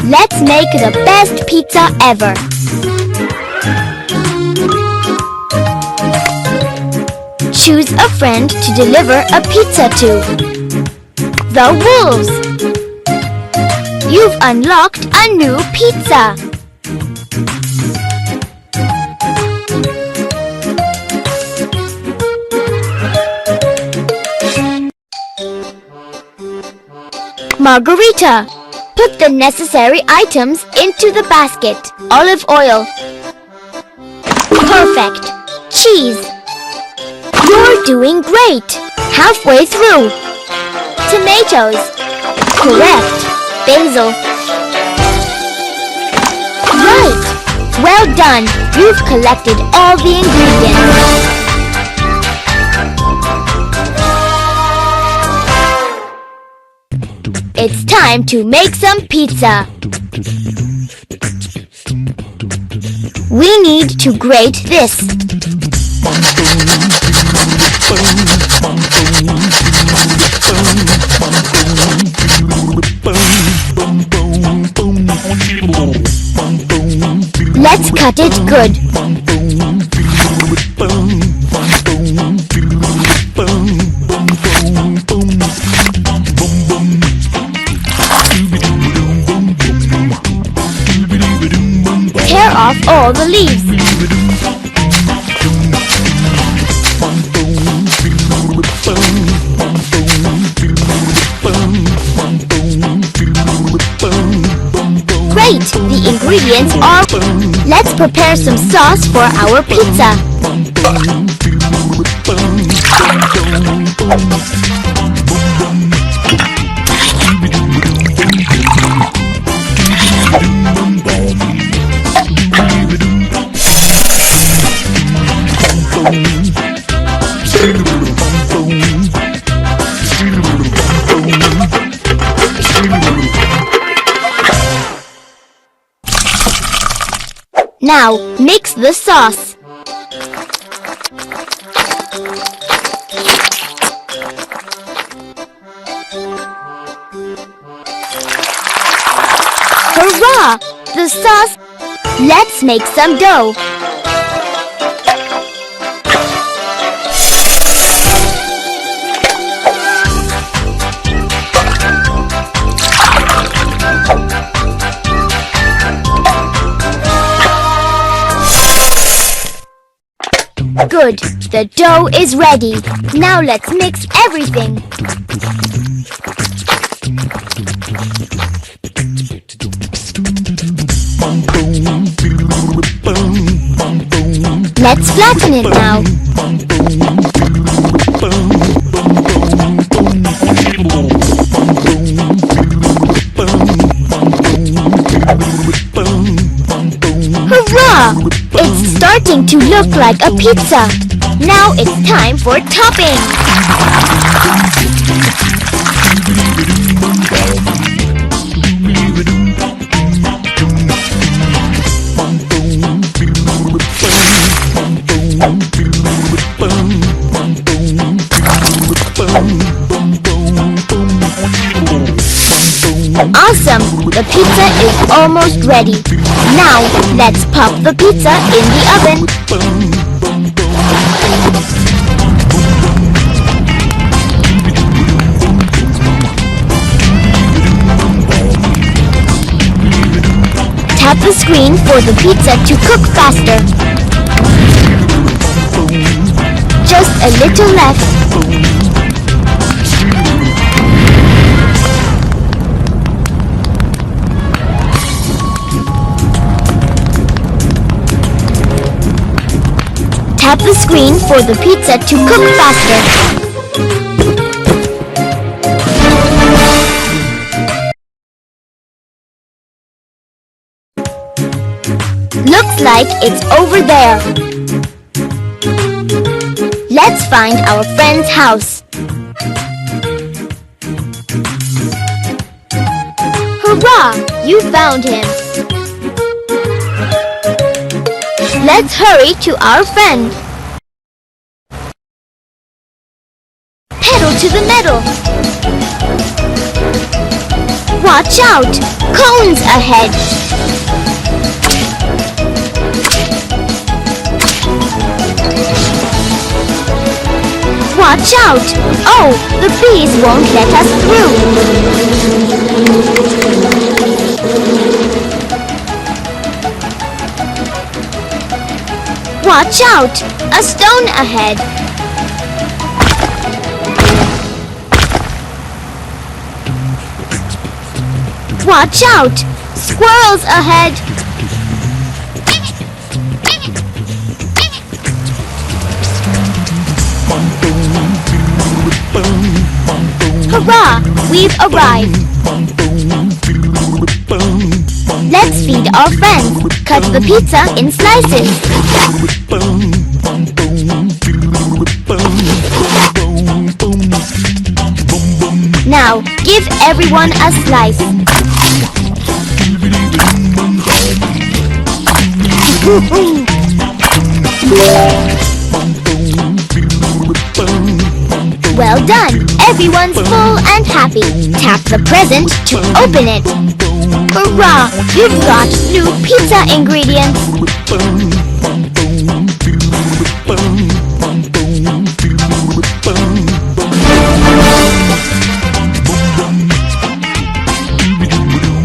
Let's make the best pizza ever. Choose a friend to deliver a pizza to. The wolves. You've unlocked a new pizza. Margherita. Put the necessary items into the basket. Olive oil. Perfect. Cheese. You're doing great. Halfway through. Tomatoes. Correct. Basil. Right. Well done. You've collected all the ingredients. It's time to make some pizza. We need to grate this. Let's cut it good. Tear off all the leaves. Great! The ingredients are... Let's prepare some sauce for our pizza. Now, mix the sauce. Hurrah! The sauce! Let's make some dough. Good, the dough is ready. Now let's mix everything. Let's flatten it now. Hurrah! It's starting to look like a pizza. Now it's time for topping. Awesome! The pizza is almost ready. Now, let's pop the pizza in the oven. Tap the screen for the pizza to cook faster. Just a little left. Tap the screen for the pizza to cook faster. Looks like it's over there. Let's find our friend's house. Hurrah! You found him. Let's hurry to our friend. Pedal to the metal. Watch out! Cones ahead! Watch out! Oh, the bees won't let us through! Watch out! A stone ahead! Watch out! Squirrels ahead! Hurrah! We've arrived! Let's feed our friends. Cut the pizza in slices. Now, give everyone a slice. Well done! Everyone's full and happy. Tap the present to open it. Hurrah! You've got new pizza ingredients.